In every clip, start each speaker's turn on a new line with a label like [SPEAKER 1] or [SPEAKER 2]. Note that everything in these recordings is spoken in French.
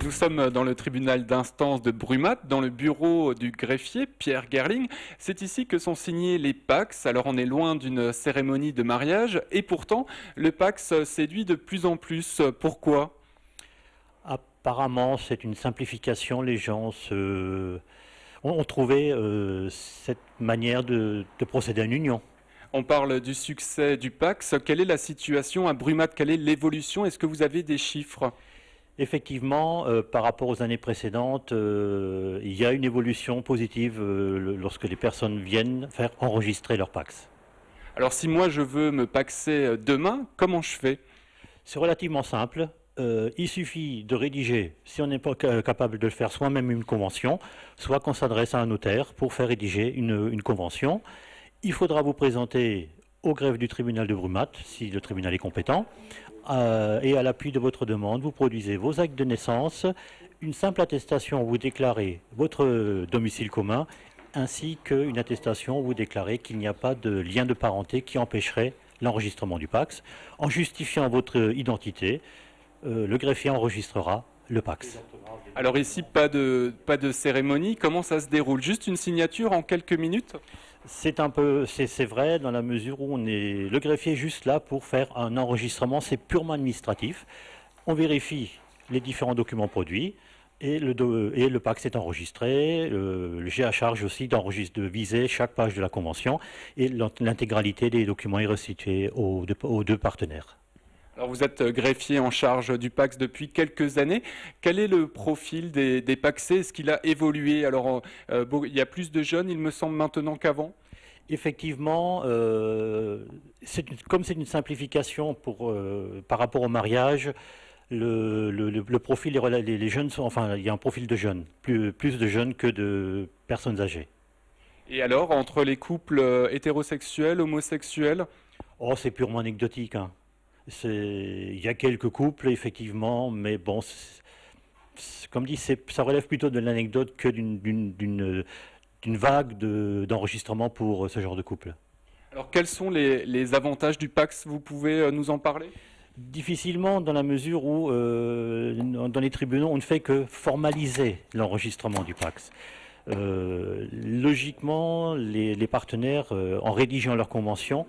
[SPEAKER 1] Nous sommes dans le tribunal d'instance de Brumath, dans le bureau du greffier Pierre Gerling. C'est ici que sont signés les PACS. Alors on est loin d'une cérémonie de mariage et pourtant le PACS séduit de plus en plus. Pourquoi ?
[SPEAKER 2] Apparemment, c'est une simplification. Les gens ont trouvé cette manière de procéder à une union.
[SPEAKER 1] On parle du succès du PACS. Quelle est la situation à Brumath? Quelle est l'évolution? Est-ce que vous avez des chiffres?
[SPEAKER 2] Effectivement, par rapport aux années précédentes, il y a une évolution positive lorsque les personnes viennent faire enregistrer leur PACS.
[SPEAKER 1] Alors si moi je veux me paxer demain, comment je fais?
[SPEAKER 2] C'est relativement simple. Il suffit de rédiger, si on n'est pas capable de le faire, soit même une convention, soit qu'on s'adresse à un notaire pour faire rédiger une convention. Il faudra vous présenter au greffe du tribunal de Brumath, si le tribunal est compétent, et à l'appui de votre demande, vous produisez vos actes de naissance, une simple attestation où vous déclarez votre domicile commun, ainsi qu'une attestation où vous déclarez qu'il n'y a pas de lien de parenté qui empêcherait l'enregistrement du PACS. En justifiant votre identité, le greffier enregistrera le PACS.
[SPEAKER 1] Alors ici, pas de cérémonie. Comment ça se déroule? Juste une signature en quelques minutes?
[SPEAKER 2] C'est vrai, dans la mesure où le greffier est juste là pour faire un enregistrement, c'est purement administratif. On vérifie les différents documents produits et le PACS est enregistré. J'ai à charge aussi de viser chaque page de la convention et l'intégralité des documents est restituée aux deux partenaires.
[SPEAKER 1] Alors vous êtes greffier en charge du PACS depuis quelques années. Quel est le profil des pacsés? Est-ce qu'il a évolué? Alors il y a plus de jeunes, il me semble, maintenant qu'avant.
[SPEAKER 2] Effectivement, comme c'est une simplification par rapport au mariage, le profil, les jeunes il y a un profil de jeunes, plus de jeunes que de personnes âgées.
[SPEAKER 1] Et alors, entre les couples hétérosexuels, homosexuels?
[SPEAKER 2] Oh, c'est purement anecdotique, hein. Il y a quelques couples, effectivement, mais bon, comme dit, ça relève plutôt de l'anecdote que d'une vague d'enregistrement pour ce genre de couple.
[SPEAKER 1] Alors, quels sont les avantages du PACS? Vous pouvez nous en parler?
[SPEAKER 2] Difficilement, dans la mesure où, dans les tribunaux, on ne fait que formaliser l'enregistrement du PACS. Logiquement, les partenaires, en rédigeant leur convention,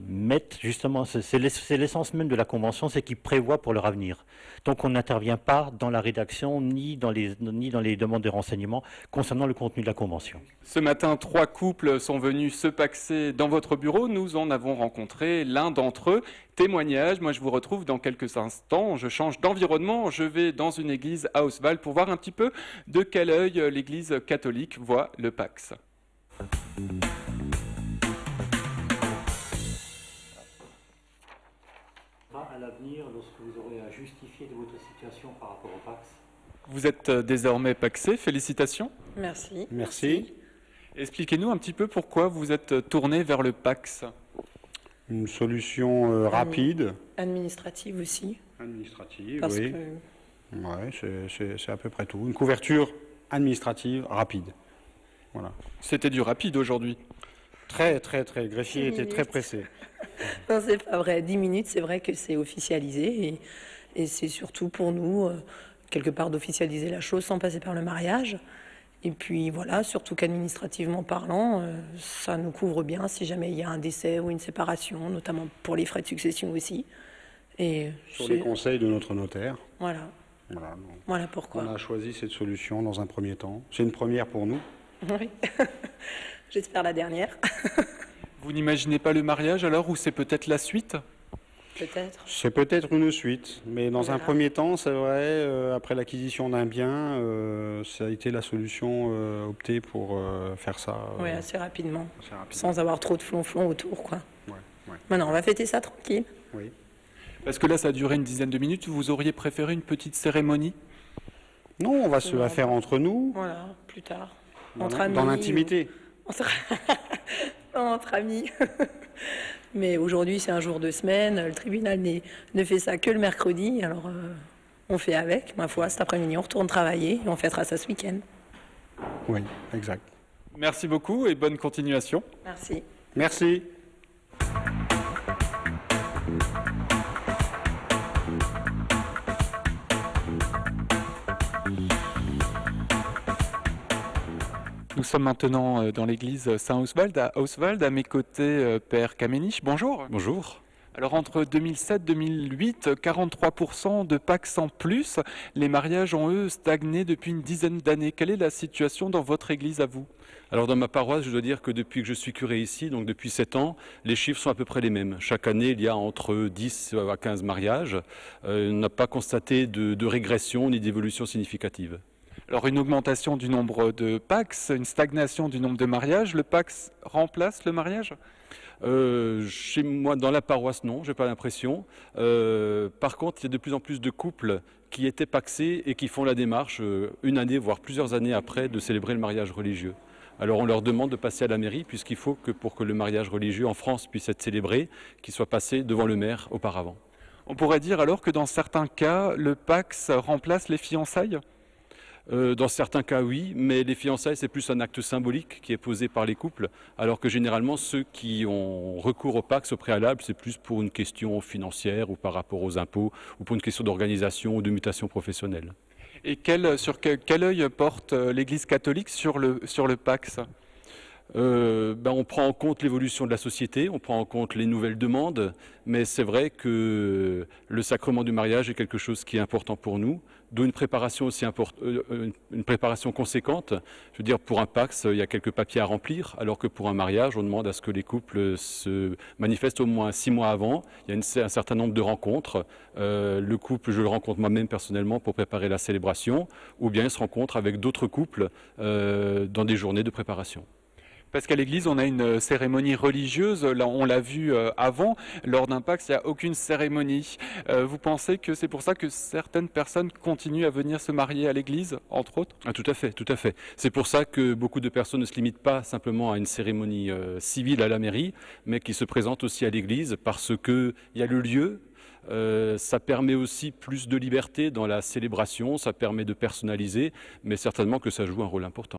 [SPEAKER 2] mettent justement, c'est l'essence même de la convention, c'est qu'ils prévoient pour leur avenir. Donc on n'intervient pas dans la rédaction ni dans les demandes de renseignements concernant le contenu de la convention.
[SPEAKER 1] Ce matin, 3 couples sont venus se paxer dans votre bureau. Nous en avons rencontré l'un d'entre eux. Témoignage, moi je vous retrouve dans quelques instants. Je change d'environnement, je vais dans une église à Ausval pour voir un petit peu de quel œil l'église catholique voit le PACS.
[SPEAKER 2] À l'avenir, lorsque vous aurez à justifier de votre situation par rapport au PACS.
[SPEAKER 1] Vous êtes désormais paxé, félicitations.
[SPEAKER 3] Merci.
[SPEAKER 4] Merci.
[SPEAKER 1] Expliquez-nous un petit peu pourquoi vous êtes tourné vers le PACS.
[SPEAKER 4] Une solution rapide.
[SPEAKER 3] Administrative aussi.
[SPEAKER 4] Administrative,
[SPEAKER 3] Parce
[SPEAKER 4] oui.
[SPEAKER 3] que...
[SPEAKER 4] Ouais, c'est à peu près tout. Une couverture administrative rapide. Voilà.
[SPEAKER 1] C'était du rapide aujourd'hui.
[SPEAKER 4] Très. Le greffier
[SPEAKER 3] 10
[SPEAKER 4] était très
[SPEAKER 3] minutes.
[SPEAKER 4] pressé.
[SPEAKER 3] Non, c'est pas vrai. 10 minutes, c'est vrai que c'est officialisé. Et c'est surtout pour nous, quelque part, d'officialiser la chose sans passer par le mariage. Et puis voilà, surtout qu'administrativement parlant, ça nous couvre bien si jamais il y a un décès ou une séparation, notamment pour les frais de succession aussi. Et
[SPEAKER 4] Sur les conseils de notre notaire.
[SPEAKER 3] Voilà.
[SPEAKER 4] Voilà,
[SPEAKER 3] Voilà pourquoi.
[SPEAKER 4] on a choisi cette solution dans un premier temps. C'est une première pour nous.
[SPEAKER 3] Oui. J'espère la dernière.
[SPEAKER 1] Vous n'imaginez pas le mariage alors, ou c'est peut-être la suite?
[SPEAKER 3] Peut-être.
[SPEAKER 4] C'est peut-être une suite, mais dans un
[SPEAKER 3] Voilà.
[SPEAKER 4] premier temps, c'est vrai, après l'acquisition d'un bien, ça a été la solution optée pour faire ça.
[SPEAKER 3] Oui, assez rapidement.
[SPEAKER 4] assez rapidement.
[SPEAKER 3] Sans avoir trop de flonflon autour, quoi.
[SPEAKER 4] Ouais.
[SPEAKER 3] Maintenant, on va fêter ça tranquille.
[SPEAKER 4] Oui.
[SPEAKER 1] Parce que là, ça a duré une dizaine de minutes. Vous auriez préféré une petite cérémonie?
[SPEAKER 4] Non, on va se la faire entre nous,
[SPEAKER 3] Voilà, plus tard.
[SPEAKER 4] dans
[SPEAKER 3] Entre amis.
[SPEAKER 4] l'intimité.
[SPEAKER 3] Entre amis. Mais aujourd'hui, c'est un jour de semaine. Le tribunal ne fait ça que le mercredi. Alors, on fait avec. Ma foi, cet après-midi, on retourne travailler et on fêtera ça ce week-end.
[SPEAKER 4] Oui, exact.
[SPEAKER 1] Merci beaucoup et bonne continuation.
[SPEAKER 3] Merci.
[SPEAKER 4] Merci.
[SPEAKER 1] Nous sommes maintenant dans l'église Saint-Oswald à Oswald. À mes côtés, Père Kamenich. Bonjour.
[SPEAKER 5] Bonjour.
[SPEAKER 1] Alors entre 2007 et 2008, 43% de Pax en plus. Les mariages ont, eux, stagné depuis une dizaine d'années. Quelle est la situation dans votre église à vous?
[SPEAKER 5] Alors dans ma paroisse, je dois dire que depuis que je suis curé ici, donc depuis 7 ans, les chiffres sont à peu près les mêmes. Chaque année, il y a entre 10 à 15 mariages. On n'a pas constaté de régression ni d'évolution significative.
[SPEAKER 1] Alors une augmentation du nombre de Pax, une stagnation du nombre de mariages. Le Pax remplace le mariage?
[SPEAKER 5] Chez moi, dans la paroisse, non, j'ai pas l'impression. Par contre, il y a de plus en plus de couples qui étaient paxés et qui font la démarche, une année, voire plusieurs années après, de célébrer le mariage religieux. Alors on leur demande de passer à la mairie, puisqu'il faut que pour que le mariage religieux en France puisse être célébré, qu'il soit passé devant le maire auparavant.
[SPEAKER 1] On pourrait dire alors que dans certains cas, le Pax remplace les fiançailles?
[SPEAKER 5] Dans certains cas, oui, mais les fiançailles, c'est plus un acte symbolique qui est posé par les couples, alors que généralement, ceux qui ont recours au Pax au préalable, c'est plus pour une question financière ou par rapport aux impôts, ou pour une question d'organisation ou de mutation professionnelle.
[SPEAKER 1] Et quel œil porte l'Église catholique sur le Pax?
[SPEAKER 5] On prend en compte l'évolution de la société, on prend en compte les nouvelles demandes, mais c'est vrai que le sacrement du mariage est quelque chose qui est important pour nous, d'où une préparation aussi une préparation conséquente. Je veux dire, pour un Pax, il y a quelques papiers à remplir, alors que pour un mariage, on demande à ce que les couples se manifestent au moins 6 mois avant. Il y a un certain nombre de rencontres. Le couple, je le rencontre moi-même personnellement pour préparer la célébration, ou bien il se rencontre avec d'autres couples dans des journées de préparation.
[SPEAKER 1] Parce qu'à l'église, on a une cérémonie religieuse. Là, on l'a vu avant. Lors d'un Pax, il n'y a aucune cérémonie. Vous pensez que c'est pour ça que certaines personnes continuent à venir se marier à l'église, entre autres?
[SPEAKER 5] Ah, tout à fait, tout à fait. C'est pour ça que beaucoup de personnes ne se limitent pas simplement à une cérémonie civile à la mairie, mais qui se présentent aussi à l'église parce qu'il y a le lieu. Ça permet aussi plus de liberté dans la célébration, ça permet de personnaliser, mais certainement que ça joue un rôle important.